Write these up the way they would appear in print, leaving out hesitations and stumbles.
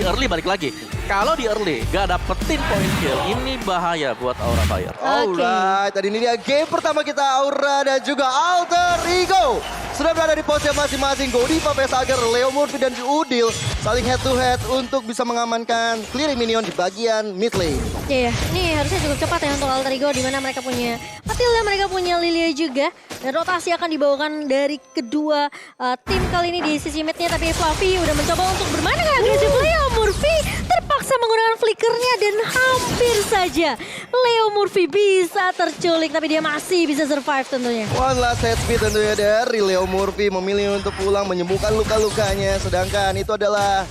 early balik lagi. Kalau di early gak dapetin point kill, ini bahaya buat Aura Fire. Alright, tadi ini dia game pertama kita Aura dan juga Alter Ego. Sudah berada di posisi masing-masing. Godiva, Vesager, Leo Murphy dan Udil saling head to head untuk bisa mengamankan clearing minion di bagian mid lane. Iya, ini harusnya cukup cepat ya untuk Alter Ego, di mana mereka punya Matilda, mereka punya Lilia juga. Dan rotasi akan dibawakan dari kedua tim kali ini di sisi midnya. Tapi Fluffy udah mencoba untuk bermain dengan agresif. Leo Murphy terpaksa menggunakan flickernya dan hampir saja Leo Murphy bisa terculik. Tapi dia masih bisa survive tentunya. One last head speed tentunya dari Leo Murphy memilih untuk pulang menyembuhkan luka-lukanya. Sedangkan itu adalah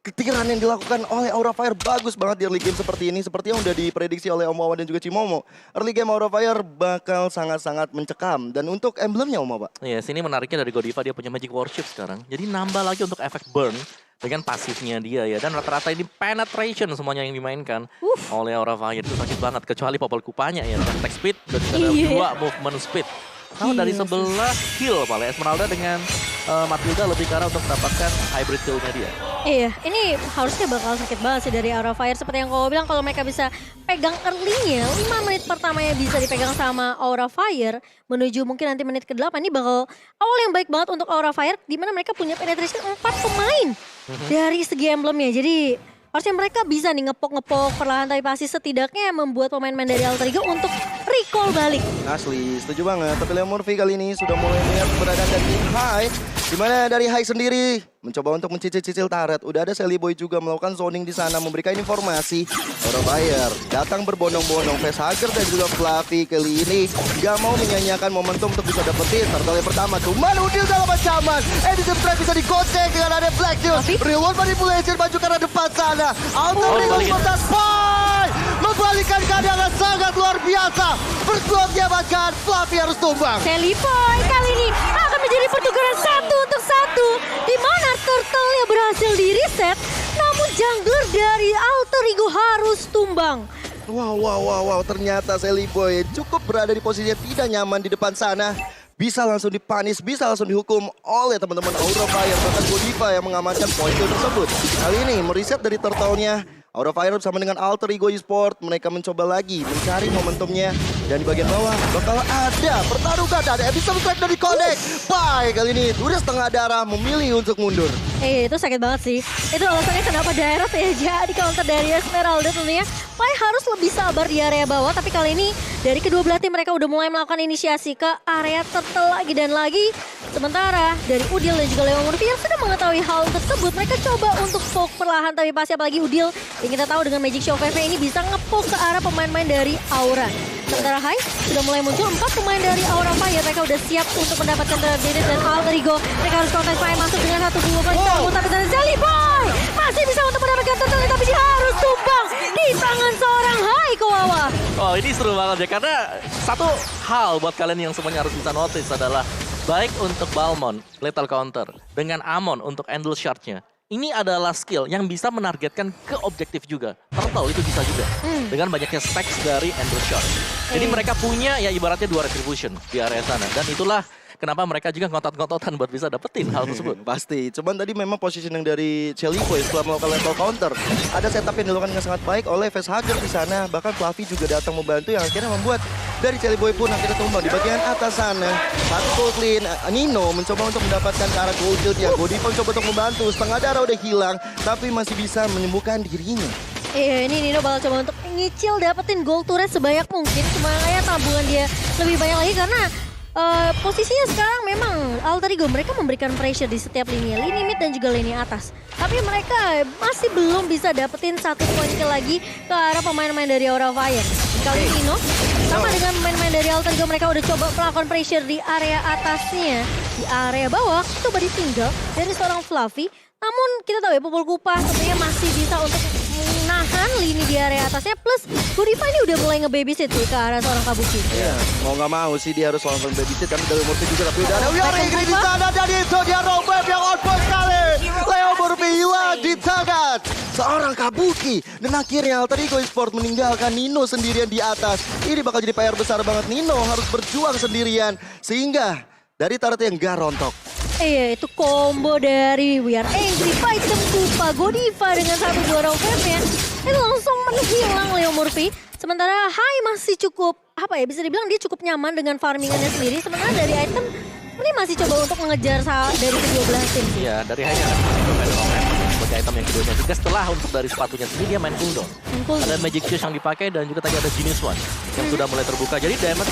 ketiran yang dilakukan oleh Aura Fire bagus banget di early game seperti ini. Seperti yang udah diprediksi oleh Om Wawan dan juga Cimomo. Early game Aura Fire bakal sangat-sangat mencekam. Dan untuk emblemnya Om Wawan. Iya, sini menariknya dari Godiva, dia punya Magic Worship sekarang. Jadi nambah lagi untuk efek burn dengan pasifnya dia ya. Dan rata-rata ini penetration semuanya yang dimainkan oleh Aura Fire. Itu sakit banget, kecuali popol kupanya ya. Dan attack speed dan juga 2 movement speed. Kalau dari sebelah kill paling Esmeralda dengan Matilda lebih ke arah untuk mendapatkan hybrid kill-nya dia. Iya, ini harusnya bakal sakit banget sih dari Aura Fire. Seperti yang kau bilang, kalau mereka bisa pegang early-nya, 5 menit pertamanya bisa dipegang sama Aura Fire, menuju mungkin nanti menit ke-8, ini bakal awal yang baik banget untuk Aura Fire, di mana mereka punya penetration 4 pemain dari segi emblemnya. Jadi harusnya mereka bisa nih ngepok-ngepok perlahan tapi pasti setidaknya membuat pemain-pemain dari Alter Ego untuk recall balik. Asli, setuju banget. Tapi Leo Murphy kali ini sudah mulai melihat keberadaan dari High. Dimana dari High sendiri mencoba untuk mencicil-cicil turret. Udah ada Sally Boy juga melakukan zoning di sana, memberikan informasi. Aura Fire datang berbondong-bondong. Vesager dan juga Fluffy kali ini gak mau menyanyiakan momentum untuk bisa dapetin turtle yang pertama. Cuman Udil dalam ancaman. Edison Trap bisa digocek dengan ada Black News. Reward manipulation maju karena depan sana. Alter Ego kontak Boy. Membalikkan keadaan yang sangat luar biasa. Bersuapnya bahkan Fluffy harus tumbang. Sally Boy kali ini akan menjadi pertukaran 1 untuk 1. Di mana turtle-nya berhasil di reset. Namun jungler dari Alter Ego harus tumbang. Wow. Ternyata Sally Boy cukup berada di posisi yang tidak nyaman di depan sana. Bisa langsung dipanis, bisa langsung dihukum oleh teman-teman Aura Fire. Bahkan Godiva yang mengamankan poin tersebut. Kali ini mereset dari turtle-nya. Aura Fire bersama dengan Alter Ego Esport, mereka mencoba lagi mencari momentumnya. Dan di bagian bawah bakal ada pertarungan, ada episode strike dari Connect. Bye, kali ini udah setengah darah memilih untuk mundur. Itu sakit banget sih. Itu alasannya kenapa daerah ya jadi counter dari Esmeralda tentunya. Pai harus lebih sabar di area bawah, tapi kali ini dari kedua belah tim mereka udah mulai melakukan inisiasi ke area turtle lagi dan lagi. Sementara dari Udil dan juga Leo Murphy yang sudah mengetahui hal tersebut, mereka coba untuk poke perlahan, tapi pasti apalagi Udil yang kita tahu dengan Magic Show VV ini bisa ngepoke ke arah pemain-pemain dari Aura. Sementara High sudah mulai muncul 4 pemain dari Aura Fire, mereka udah siap untuk mendapatkan terjadi dan Alter Ego. Mereka harus kontak Fire masuk dengan satu bulan tapi dari Sally Boy masih bisa untuk mendapatkan terjadi, tapi dia harus tumbang di tangan seorang High Kawawa. Oh, ini seru banget ya, karena satu hal buat kalian yang semuanya harus bisa notice adalah baik untuk Balmond, Lethal Counter, dengan Amon untuk Endless Shard-nya. Ini adalah skill yang bisa menargetkan ke objektif juga. Turtle itu bisa juga. Dengan banyaknya stacks dari Endless Shard. Jadi mereka punya ya ibaratnya 2 retribution di area sana. Dan itulah kenapa mereka juga ngotot-ngototan buat bisa dapetin hal tersebut. Pasti, cuman tadi memang positioning dari Sally Boy setelah melakukan level counter. Ada setup yang dilakukan dengan sangat baik oleh Vesager di sana. Bahkan Fluffy juga datang membantu yang akhirnya membuat dari Sally Boy pun akhirnya tumbang di bagian atas sana. Satu gold clean, Nino mencoba untuk mendapatkan ke arah gold shield yang Godiva mencoba untuk membantu. Setengah darah udah hilang, tapi masih bisa menyembuhkan dirinya. Iya, ini Nino bakal coba untuk nyicil dapetin gold turret sebanyak mungkin. Supaya tabungan dia lebih banyak lagi karena posisinya sekarang memang Alter Ego mereka memberikan pressure di setiap lini mid dan juga lini atas. Tapi mereka masih belum bisa dapetin satu poin lagi ke arah pemain-pemain dari Aura Fire. Kali ini Nino sama dengan pemain-pemain dari Alter Ego mereka udah coba melakukan pressure di area atasnya. Di area bawah coba ditinggal dari seorang Fluffy. Namun kita tahu ya Popol Kupa sebenarnya masih bisa untuk menahan lini di area atasnya. Plus Godiva ini udah mulai nge-babysit tuh ke arah seorang Kabuki. Iya, mau nggak mau sih dia harus lawan babysit karena dari Murphy juga tapi udah ada Yori di sana dan itu dia robek yang on point sekali. Leo Murphy hilang di tangan seorang Kabuki dan akhirnya Alter Ego Esport meninggalkan Nino sendirian di atas. Ini bakal jadi PR besar banget, Nino harus berjuang sendirian sehingga dari turret yang gak rontok. Iya, itu combo dari We Are Angry, Fight Them Kupa, Godiva dengan satu juara wave-nya. Itu langsung menghilang Leo Murphy. Sementara Hai masih cukup, apa ya, bisa dibilang dia cukup nyaman dengan farmingannya sendiri. Sementara dari item, ini masih coba untuk mengejar dari kedua belah tim. Iya, dari hanya sebagai item yang keduanya juga setelah untuk dari sepatunya sendiri dia main cooldown. Ada Magic Shoes yang dipakai dan juga tadi ada Genius One yang sudah mulai terbuka. Jadi damage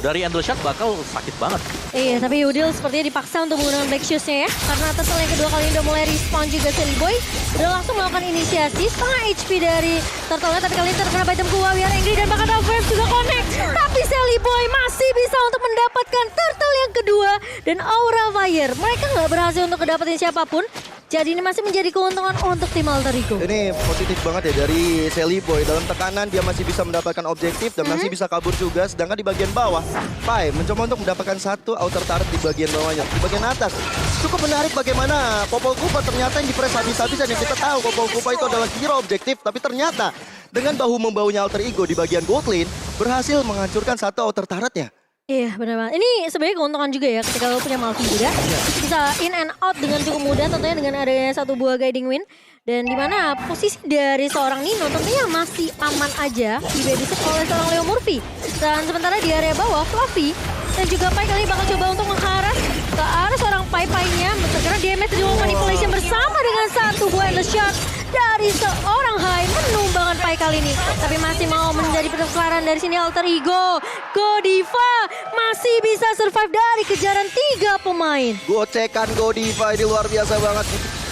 dari Endless Shot bakal sakit banget. Iya, tapi Udil sepertinya dipaksa untuk menggunakan Black Shoes-nya ya. Karena turtle yang kedua kali ini udah mulai respawn juga Silly Boy. Udah langsung melakukan inisiasi setengah HP dari turtle-nya. Tapi kali ini terkena item kuah We Are Angry dan bahkan Wave juga connect. Tapi Silly Boy masih bisa untuk mendapatkan turtle yang kedua. Dan Aura Fire. Mereka nggak berhasil untuk kedapetin siapapun. Jadi ini masih menjadi keuntungan untuk tim Alter Ego. Ini positif banget ya dari Silly Boy. Dalam tekanan dia masih bisa mendapatkan objektif dan masih bisa kabur juga. Sedangkan di bagian bawah, Pai mencoba untuk mendapatkan satu outer turret di bagian bawahnya. Di bagian atas, cukup menarik bagaimana Popol Kupa ternyata yang dipres habis-habisan. Yang kita tahu Popol Kupa itu adalah hero objektif. Tapi ternyata dengan bahu-membahunya Alter Ego di bagian gold lane, berhasil menghancurkan satu outer turretnya. Iya benar banget. Ini sebenarnya keuntungan juga ya ketika lo punya Malphite juga. Bisa in and out dengan cukup mudah tentunya dengan adanya satu buah guiding wind. Dan dimana posisi dari seorang Nino tentunya masih aman aja dibabysit oleh seorang Leo Murphy. Dan sementara di area bawah Fluffy dan juga Pai kali ini bakal coba untuk mengharas ke arah seorang Pai-Pai-nya. Segera damage di manipulation bersama dengan satu buah endless shot dari seorang Hai menumbangkan Pai kali ini. Tapi masih mau menjadi pertukaran dari sini Alter Ego. Godiva masih bisa survive dari kejaran 3 pemain. Gocekan Godiva ini luar biasa banget.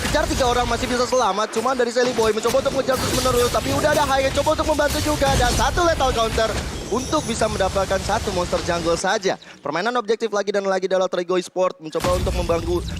Kejar 3 orang masih bisa selamat. Cuman dari Silly Boy mencoba untuk mengejar terus menerus. Tapi udah ada Hai yang coba untuk membantu juga. Dan satu lethal counter untuk bisa mendapatkan satu monster jungle saja. Permainan objektif lagi dan lagi dalam Alter Ego Esport. Mencoba untuk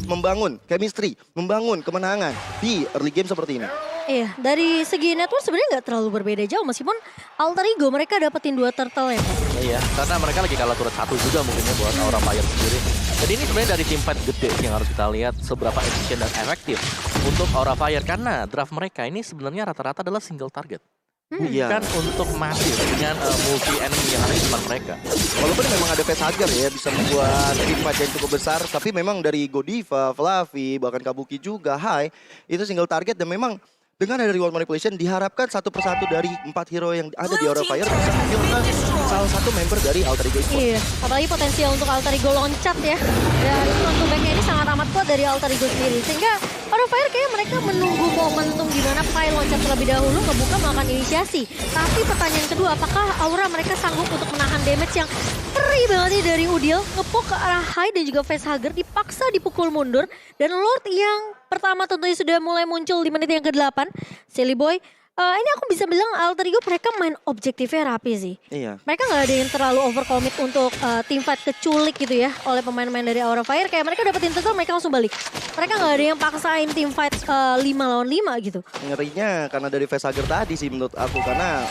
membangun chemistry, membangun kemenangan di early game seperti ini. Iya, dari segi network sebenarnya nggak terlalu berbeda jauh. Meskipun Alter Ego mereka dapetin 2 turtle ya. Iya, karena mereka lagi kalah turut 1 juga mungkin ya buat Aura Fire sendiri. Jadi ini sebenarnya dari tim fight gede yang harus kita lihat seberapa efisien dan efektif untuk Aura Fire. Karena draft mereka ini sebenarnya rata-rata adalah single target. Bukan untuk masif dengan multi enemy yang ada di depan mereka. Walaupun memang ada facehugger ya bisa membuat tim fight yang cukup besar. Tapi memang dari Godiva, Fluffy, bahkan Kabuki juga Hai itu single target. Dan memang dengan ada reward manipulation diharapkan satu persatu dari 4 hero yang ada di Aura Fire bisa menghilangkan salah satu member dari Alter Ego Esport. Iya, apalagi potensial untuk Alter Ego loncat ya. Dan front to back-nya ini sangat amat kuat dari Alter Ego sendiri. Sehingga Aura Fire kayaknya mereka menunggu momentum di mana Pai loncat terlebih dahulu ngebuka melakukan inisiasi. Tapi pertanyaan kedua, apakah Aura mereka sanggup untuk menahan damage yang perih banget nih dari Udil. Ngepok ke arah Hai dan juga facehugger dipaksa dipukul mundur. Dan Lord yang pertama tentunya sudah mulai muncul di menit yang ke-8. Silly Boy, ini aku bisa bilang Alter Ego mereka main objektifnya rapi sih. Iya. Mereka nggak ada yang terlalu overcommit untuk team fight keculik gitu ya oleh pemain-pemain dari Aura Fire. Kayak mereka dapetin turtle mereka langsung balik. Mereka nggak ada yang paksain team fight 5 lawan 5 gitu. Ngerinya karena dari facehugger tadi sih menurut aku. Karena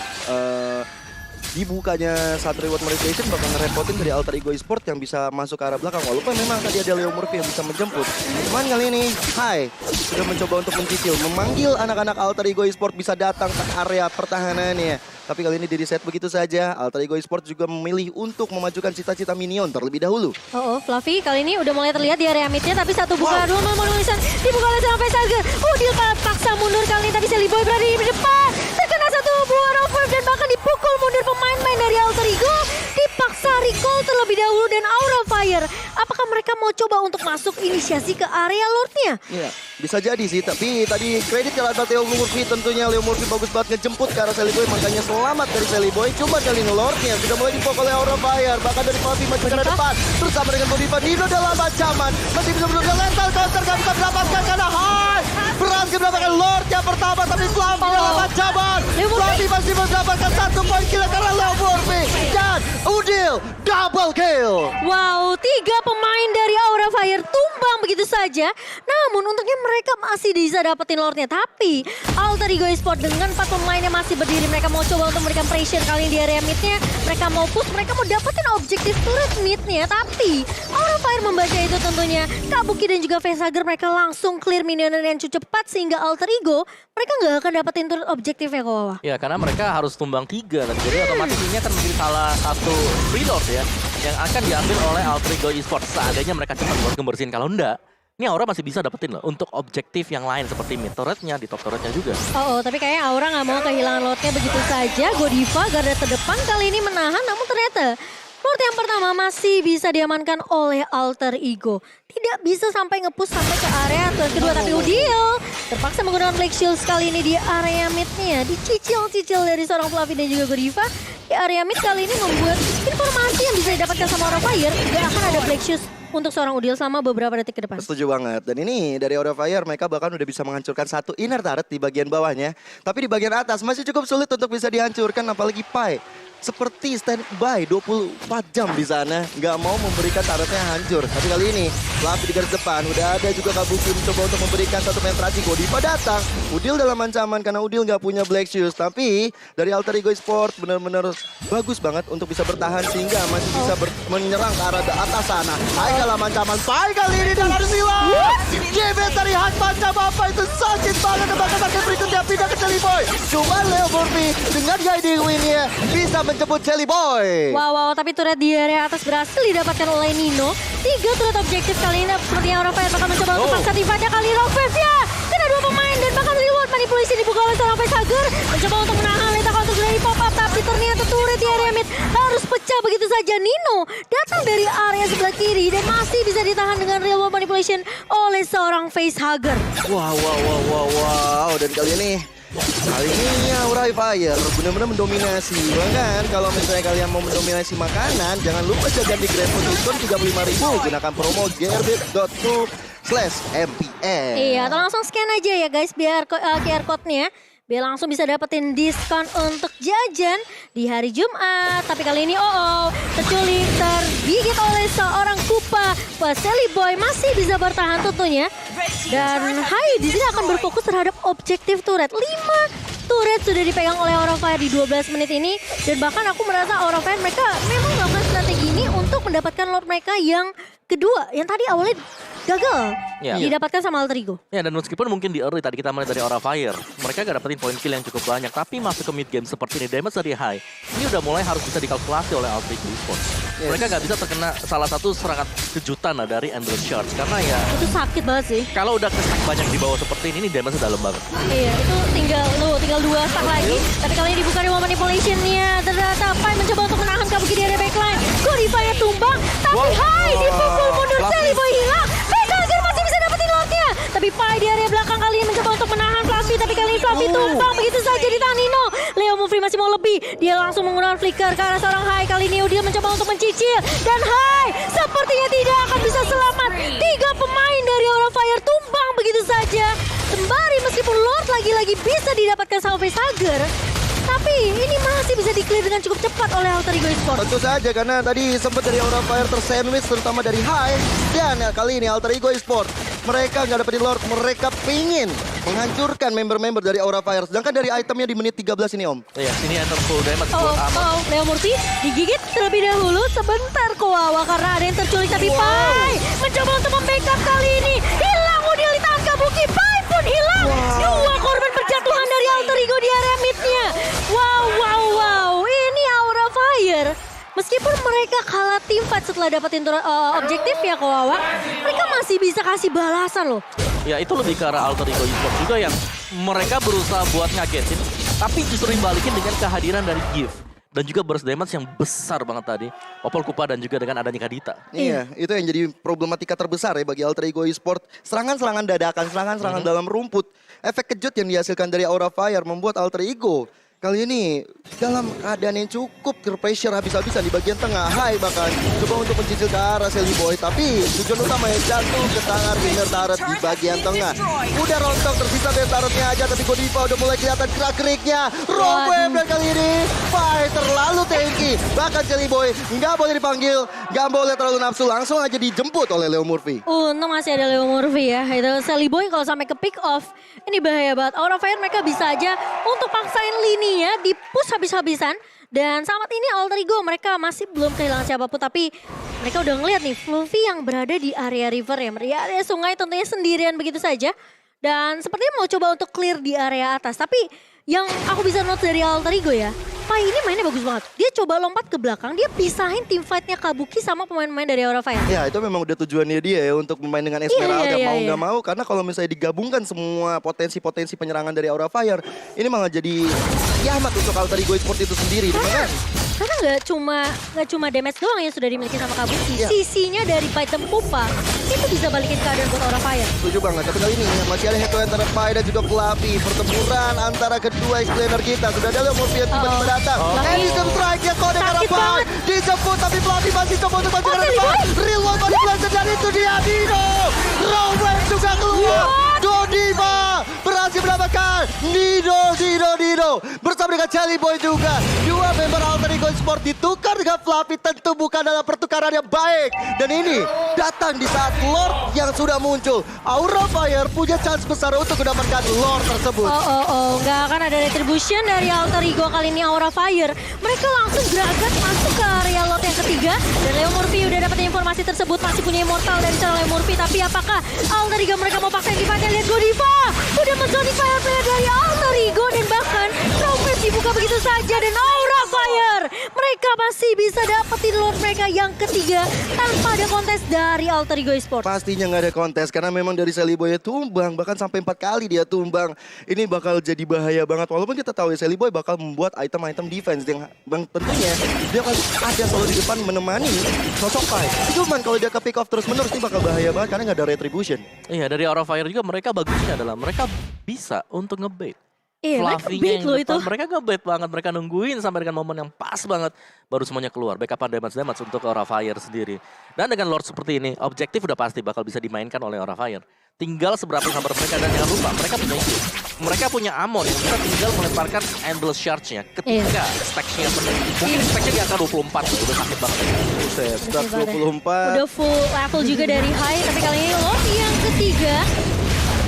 dibukanya satu reward manipulation bakal ngerepotin dari Alter Ego Esport yang bisa masuk ke arah belakang. Walaupun memang tadi ada Leo Murphy yang bisa menjemput. Cuman kali ini Hai sudah mencoba untuk mencicil, memanggil anak-anak Alter Ego Esport bisa datang ke area pertahanannya. Tapi kali ini di reset begitu saja. Alter Ego Esport juga memilih untuk memajukan cita-cita minion terlebih dahulu. Fluffy kali ini udah mulai terlihat di area midnya. Tapi satu buka dua manipulation dibuka oleh sama facehugger. Dia paksa mundur kali ini. Tapi Silly Boy berada di depan. Terkena satu buah rover dan bahkan dipukul mundur pemain-pemain dari Alter Ego. Dipaksa recall terlebih dahulu dan Aura Fire. Apakah mereka mau coba untuk masuk inisiasi ke area Lordnya? Iya, bisa jadi sih. Tapi tadi kredit kalau ada Leo Murphy tentunya. Leo Murphy bagus banget ngejemput ke arah Silly Boy. Makanya selamat dari Silly Boy. Cuma kali ini Lordnya sudah mulai dipukul oleh Aura Fire. Bahkan dari Fluffy maju ke depan. Bersama dengan Godiva. Nino dalam ancaman. Masih bisa menunggu lethal counter. Gak bisa mendapatkan karena Hai berhasil mendapatkan Lord yang pertama. Tapi Fluffy dalam ancaman. Fluffy masih mendapatkan 1 poin kill karena Leo Murphy. Dan Udil double kill. Wow, 3 pemain dari Aura Fire tumbang begitu saja. Namun untungnya mereka masih bisa dapetin Lordnya. Tapi Alter Ego Esport dengan 4 pemainnya masih berdiri. Mereka mau coba untuk memberikan pressure kali ini di area midnya. Mereka mau push, mereka mau dapetin objektif turret midnya. Tapi Aura Fire membaca itu tentunya. Kabuki dan juga facehugger mereka langsung clear minion yang cukup cepat. Sehingga Alter Ego mereka nggak akan dapetin turret objektifnya kok. Ya karena mereka harus tumbang 3 dan jadi otomatis ini akan menjadi salah satu free lord ya yang akan diambil oleh Alter Ego Esports. Seandainya mereka cepat buat ngebersihin, kalau enggak, ini Aura masih bisa dapetin loh untuk objektif yang lain seperti mid turretnya, di top turretnya juga. Tapi kayaknya Aura nggak mau kehilangan Lordnya begitu saja. Godiva garda terdepan kali ini menahan, namun ternyata Lord yang pertama masih bisa diamankan oleh Alter Ego. Tidak bisa sampai nge-push sampai ke area turret kedua, tapi Udil terpaksa menggunakan Black Shield kali ini di area midnya. Dicicil-cicil dari seorang Fluffy dan juga Godiva. Di area mid kali ini membuat informasi yang bisa didapatkan sama Aura Fire. Tidak akan ada Black Shield untuk seorang Udil selama beberapa detik ke depan. Setuju banget. Dan ini dari Aura Fire mereka bahkan udah bisa menghancurkan satu inner turret di bagian bawahnya. Tapi di bagian atas masih cukup sulit untuk bisa dihancurkan, apalagi Pai. Seperti standby 24 jam di sana, nggak mau memberikan turretnya hancur. Tapi kali ini Fluffy di garis depan, udah ada juga Kabuki mencoba untuk memberikan satu penetrasi. Godiva datang, Udil dalam ancaman karena Udil nggak punya Black Shoes. Tapi dari Alter Ego Esports benar-benar bagus banget untuk bisa bertahan sehingga masih bisa menyerang ke arah atas sana. Hai dalam ancaman, Pai kali ini dalam silang. Jebet dari Hat macam apa itu sakit banget. Bahkan berikutnya pindah ke Jelly Boy. Cuma Leo Murphy dengan guiding win-nya bisa menjemput Jelly Boy. Wow, tapi turret di area atas berhasil didapatkan oleh Nino. 3 turret objektif kali ini sepertinya Aura Fire bakal mencoba untuk paksa Tivada kali Rock Wave ya. Kena 2 pemain dan bahkan reward manipulasi dibuka oleh seorang Facehugger. Mencoba untuk menahan Lita counter dari pop up, tapi ternyata turret di area mid harus pecah begitu saja. Nino datang dari area sebelah kiri dan masih bisa ditahan dengan reward manipulation oleh seorang Facehugger. Wow. Dan kali ini Aura Fire benar-benar mendominasi. Bahkan kalau misalnya kalian mau mendominasi makanan, jangan lupa jaga di GrabFood diskon 35.000. Gunakan promo gearbit.to/MPN. Iya, atau langsung scan aja ya guys biar QR code-nya. Biar langsung bisa dapetin diskon untuk jajan di hari Jumat. Tapi kali ini terculik tergigit oleh seorang Kupa. Jelly Boy masih bisa bertahan tentunya. Dan Hai di sini akan berfokus terhadap objektif turret. 5 turret sudah dipegang oleh Aura Fire di 12 menit ini. Dan bahkan aku merasa Aura Fire mereka memang melakukan strategi ini untuk mendapatkan Lord mereka yang kedua. Yang tadi awalnya gagal didapatkan sama Alter Ego. Ya, dan meskipun mungkin di early tadi kita melihat dari Aura Fire, mereka gak dapetin poin kill yang cukup banyak. Tapi masuk ke mid game seperti ini, damage dari High ini udah mulai harus bisa dikalkulasi oleh Alter Ego Esports. Mereka gak bisa terkena salah satu serangan kejutan dari Endless Charge. Karena ya itu sakit banget sih. Kalau udah ke-stack banyak di bawah seperti ini damage dalam banget. Iya, itu tinggal 2 stack lagi. Tapi kali ini dibuka dengan manipulation-nya. Ternyata Pai mencoba untuk menahan Kabuki di area backline. Godiva yang tumbang, tapi Hai dipukul mundur. Jelly Boy hilang. Facehugger masih bisa dapetin Lordnya. Tapi Pai di area belakang kali ini mencoba untuk menahan Fluffy. Tapi kali ini Fluffy tumbang begitu saja di tangan Nino. Leo Mufri masih mau lebih. Dia langsung menggunakan flicker ke arah seorang Hai. Kali ini dia mencoba untuk mencicil. Dan Hai sepertinya tidak akan bisa selamat. 3 pemain dari Aura Fire tumbang begitu saja. Sembari meskipun Lord lagi-lagi bisa didapatkan sama Facehugger. Tapi ini masih bisa di-clear dengan cukup cepat oleh Alter Ego Esports. Tentu saja karena tadi sempat dari Aura Fire tersandwich terutama dari High. Dan kali ini Alter Ego Esports mereka nggak dapetin Lord, mereka pingin menghancurkan member-member dari Aura Fire. Sedangkan dari itemnya di menit 13 ini Om. Iya, sini enter full damage buat Amon. Leo Murphy digigit terlebih dahulu sebentar Kowawa karena ada yang terculik. Tapi Pai mencoba untuk membackup kali ini. Hilang Udil di tangan Kabuki. Pai pun hilang. 2 korban berjatuhan dari Alter Ego di area mid-nya. Wow. Ini Aura Fire. Meskipun mereka kalah tim fight setelah dapetin objektif ya Kowawa, mereka masih bisa kasih balasan loh. Ya itu lebih ke arah Alter Ego Esports juga yang mereka berusaha buat ngagetin, tapi justru dibalikin dengan kehadiran dari Gift. Dan juga burst damage yang besar banget tadi. Opal Kupa dan juga dengan adanya Kadita. Iya, itu yang jadi problematika terbesar ya bagi Alter Ego Esports. Serangan-serangan dadakan, serangan-serangan dalam rumput. Efek kejut yang dihasilkan dari Aura Fire membuat Alter Ego kali ini dalam keadaan yang cukup terpressure habis-habisan di bagian tengah. Hai bahkan coba untuk mencicil ke arah Jelly Boy, tapi tujuan utamanya jatuh ke tangan inner turret di bagian tengah. Udah rontok tersisa dari turretnya aja, tapi Godiva udah mulai kelihatan gerak-geriknya. Rock Wave dan kali ini Pai terlalu tanky. Bahkan Jelly Boy nggak boleh dipanggil, nggak boleh terlalu nafsu, langsung aja dijemput oleh Leo Murphy. Untung masih ada Leo Murphy ya. Itu Jelly Boy kalau sampai ke pick off ini bahaya banget. Aura Fire mereka bisa aja untuk paksain lini ya, di-push habis-habisan. Dan saat ini Alter Ego mereka masih belum kehilangan siapapun. Tapi mereka udah ngeliat nih Fluffy yang berada di area river ya. Di area sungai tentunya sendirian begitu saja. Dan sepertinya mau coba untuk clear di area atas. Tapi yang aku bisa note dari Alter Ego ya, Pai ini mainnya bagus banget. Dia coba lompat ke belakang, dia pisahin tim fightnya Kabuki sama pemain-pemain dari Aura Fire. Ya itu memang udah tujuannya dia ya untuk bermain dengan Esmeralda Iya, mau iya. nggak mau, karena kalau misalnya digabungkan semua potensi-potensi penyerangan dari Aura Fire ini malah jadi kiamat untuk Alter Ego Esports itu sendiri. Karena nggak cuma damage doang yang sudah dimiliki sama Kabuki. Iya. Sisinya dari Python Pupa itu bisa balikin keadaan buat Aura Fire. Setuju banget, tapi kali ini masih ada head to head antara Pai dan juga Fluffy. Pertempuran antara kedua explainer kita. Sudah ada Leomorph yang tiba-tiba datang. Edison strike yang kode Sakit arah Pai. banget. Dijemput tapi Fluffy masih coba untuk maju ke Sally depan. Boy. Reload body blaster dan itu dia Dino. Rowan juga keluar. Godiva berhasil mendapatkan Dino. Bersama dengan Sally Boy juga. Dua member Alter Ego Esports ditukar dengan Fluffy tentu bukan dalam pertukaran yang baik. Dan ini datang di saat Lord yang sudah muncul. Aura Fire punya chance besar untuk mendapatkan Lord tersebut. Nggak akan ada retribution dari Alter Ego kali ini Aura Fire. Mereka langsung geragat masuk ke area lot yang ketiga. Dan Leomorph udah dapat informasi tersebut, masih punya Immortal dari seorang Leomorph. Tapi apakah Alter Ego mereka mau paksain difatnya? Lihat Godiva udah menzoni fire player dari Alter Ego. Dan bahkan Trophy dibuka begitu saja. Dan Aura Fire mereka masih bisa dapetin Lord mereka yang ketiga tanpa ada kontes dari Alter Ego Esports. Pastinya nggak ada kontes karena memang dari Sally Boy tumbang, bahkan sampai 4 kali dia tumbang. Ini bakal jadi bahaya banget, walaupun kita tahu ya Sally Boy bakal membuat item-item defense yang tentunya dia akan ada selalu di depan menemani sosok Pai. Cuman kalau dia ke pick off terus menerus ini bakal bahaya banget karena nggak ada retribution. Iya, dari Aura Fire juga mereka bagusnya adalah mereka bisa untuk ngebait. Iya, mereka Fluffy-nya beat yang loh depan, itu. mereka ngebait banget, mereka nungguin sampai dengan momen yang pas banget baru semuanya keluar. Backupan damage untuk Aura Fire sendiri. Dan dengan Lord seperti ini, objektif udah pasti bakal bisa dimainkan oleh Aura Fire. Tinggal seberapa sabar mereka, dan jangan lupa mereka punya shield. Mereka punya Amon yang bisa tinggal melemparkan Endless Charge-nya ketika stack-nya penuh. Mungkin stack-nya di angka 24, udah sakit banget. Buset, start Hebat ya. 24. Udah full level juga dari high, tapi kali ini Lord yang ketiga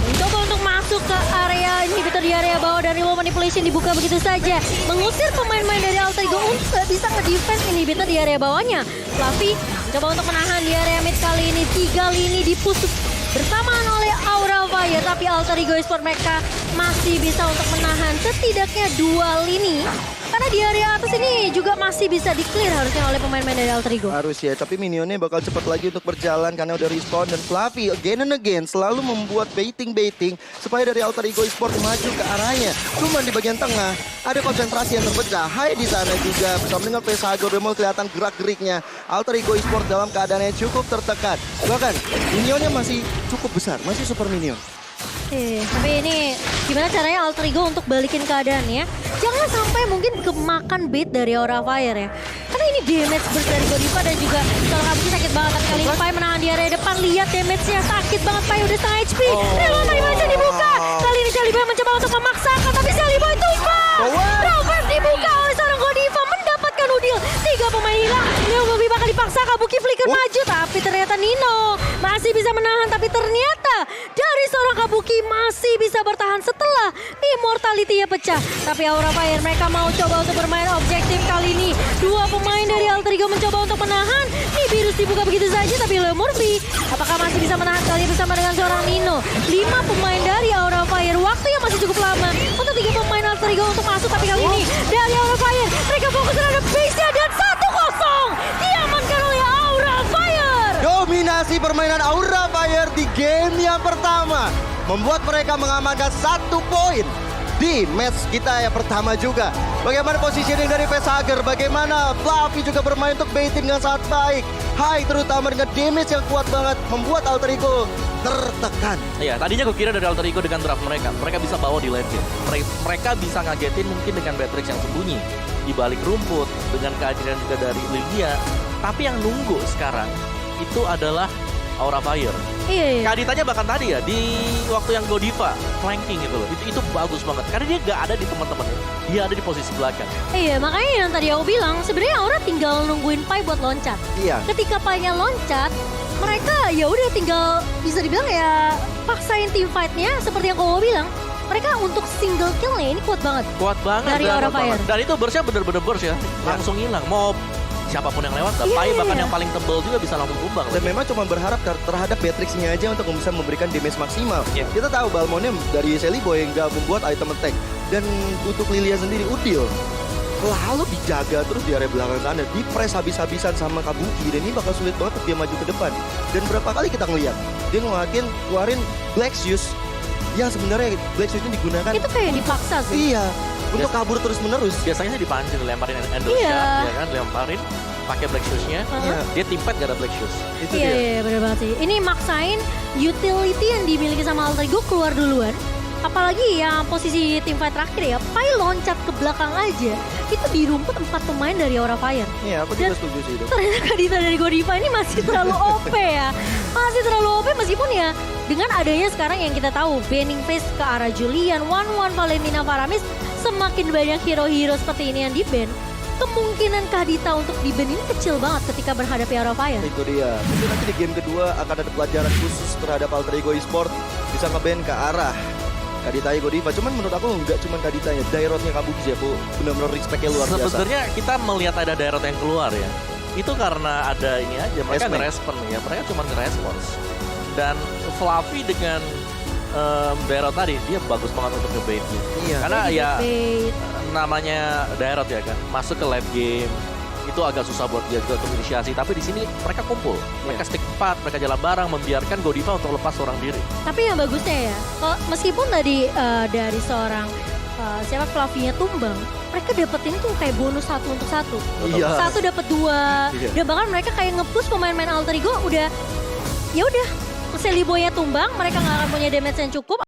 mencoba untuk masuk ke area inhibitor di area bawah dan remote manipulation dibuka begitu saja. Mengusir pemain-pemain dari Alter Ego untuk bisa nge-defense inhibitor di area bawahnya. Fluffy mencoba untuk menahan di area mid kali ini. 3 lini diputus bersamaan oleh Aura Fire, tapi Alter Ego Esports mereka masih bisa untuk menahan setidaknya 2 lini. Karena di area atas ini juga masih bisa di-clear harusnya oleh pemain-pemain dari Alter Ego. Harus ya, tapi minionnya bakal cepat lagi untuk berjalan karena udah respawn. Dan Fluffy again and again selalu membuat baiting supaya dari Alter Ego Esports maju ke arahnya. Cuman di bagian tengah ada konsentrasi yang terpecah. Hai di sana juga bersama dengan Pesago Bemol kelihatan gerak-geriknya. Alter Ego Esports dalam keadaan yang cukup tertekan. Bahkan minionnya masih cukup besar, masih super minion. Tapi ini gimana caranya Alter Ego untuk balikin keadaannya? Jangan sampai mungkin kemakan bait dari Aura Fire ya. Karena ini damage burst dari Godiva dan juga kalau Kabuki sakit banget. Tapi kali ini Pai menahan di area depan. Lihat damage-nya sakit banget. Pai udah setengah HP. Reload animation dibuka. Kali ini Sally Boy mencoba untuk memaksakan. Tapi Sally Boy tumbang. Robert dibuka oleh seorang Godiva. Mendapatkan udil. 3 pemain hilang. Leo Bobby bakal dipaksa. Kabuki flicker maju. Tapi ternyata Nino masih bisa menahan. Tapi ternyata dari seorang Kabuki masih bisa bertahan setelah immortality-nya pecah. Tapi Aura Fire mereka mau coba untuk bermain objektif kali ini. 2 pemain dari Alter Ego mencoba untuk menahan. Nibiru's dibuka begitu saja, tapi Leomorph apakah masih bisa menahan kali bersama dengan seorang Nino? 5 pemain dari Aura Fire, waktu yang masih cukup lama untuk 3 pemain Alter Ego untuk masuk. Tapi kali ini dari Aura Fire mereka fokus terhadap base-nya dan 1-0 diamankan oleh Aura Fire. Dominasi permainan Aura Fire di game yang pertama membuat mereka mengamankan 1 poin di match kita yang pertama juga. Bagaimana positioning dari Pesager, bagaimana Fluffy juga bermain untuk baiting dengan sangat baik. Hai terutama dengan damage yang kuat banget membuat Alter Ego tertekan. Iya, tadinya gue kira dari Alter Ego dengan draft mereka bisa bawa di lane game. Mereka bisa ngagetin mungkin dengan Batrix yang sembunyi di balik rumput dengan kehadiran juga dari Lilia. Tapi yang nunggu sekarang itu adalah Aura Fire. Iya. Kaditanya bahkan tadi ya di waktu yang Godiva flanking gitu loh. Itu bagus banget karena dia gak ada di teman-temannya. Dia ada di posisi belakang. Iya, makanya yang tadi aku bilang sebenarnya Aura tinggal nungguin Pai buat loncat. Iya. Ketika Pai-nya loncat, mereka ya udah tinggal bisa dibilang ya paksain team fight-nya seperti yang Kowo bilang. Mereka untuk single kill-nya ini kuat banget. Kuat banget Dari dan Aura kuat banget. Fire. Dan itu burst-nya bener-bener burst ya. Langsung hilang. Mau siapapun yang lewat, Iya, Pai iya, bahkan iya. yang paling tebel juga bisa langsung tumbang. Dan memang cuma berharap terhadap Batrix-nya aja untuk bisa memberikan damage maksimal. Iya. Kita tahu Balmonnya dari Sally Boy nggak membuat item attack. Dan untuk Lilia sendiri, Udil lalu dijaga terus di area belakang sana, di press habis-habisan sama Kabuki, dan ini bakal sulit banget untuk dia maju ke depan. Dan berapa kali kita ngeliat dia keluarin Black Shoes yang sebenarnya Black Shoes ini digunakan Itu kayak dipaksa sih. iya untuk kabur terus menerus. Biasanya sih dipancing, dilemparin Endless Iya. Shard, ya kan, lemparin pakai Black Shoes-nya. Iya, Dia timpet gak ada Black Shoes. itu Iya, dia. iya, bener banget sih. Ini maksain utility yang dimiliki sama Alter Ego keluar duluan. Apalagi yang posisi teamfight terakhir ya, Pai loncat ke belakang aja. Itu di rumput 4 pemain dari Aura Fire. Iya, aku juga setuju sih itu. Ternyata Kadita dari Godiva ini masih terlalu OP ya. Masih terlalu OP meskipun ya dengan adanya sekarang yang kita tahu banning phase ke arah Julian, One Valentina Faramis, semakin banyak hero-hero seperti ini yang di-ban. Kemungkinan Kadita untuk di-ban ini kecil banget ketika berhadapi Aura Fire. Itu dia. Mungkin nanti di game kedua akan ada pelajaran khusus terhadap Alter Ego Esport, bisa nge-ban ke arah Kadita Godiva. Cuman menurut aku nggak cuma Kaditanya, Dairotnya Kabuki sih aku benar-benar respect-nya luar biasa. Sebenarnya kita melihat ada Dairot yang keluar ya. Itu karena ada ini aja, mereka Esme. ngerespon ya, mereka cuma ngerespons. Dan Fluffy dengan Dairot tadi, dia bagus banget untuk nge-bait. Iya. Karena ya Bait. namanya Dairot ya kan, masuk ke late game itu agak susah buat dia juga untuk inisiasi. Tapi di sini mereka kumpul, mereka stick 4, mereka jalan bareng, membiarkan Godiva untuk lepas seorang diri. Tapi yang bagusnya ya, meskipun tadi dari seorang siapa Fluffy-nya tumbang, mereka dapetin tuh kayak bonus 1 untuk 1. Iya. 1 dapat 2. Iya. Dan bahkan mereka kayak nge-push pemain-pemain Alter Ego udah ya udah Celiboy-nya tumbang, mereka nggak akan punya damage yang cukup.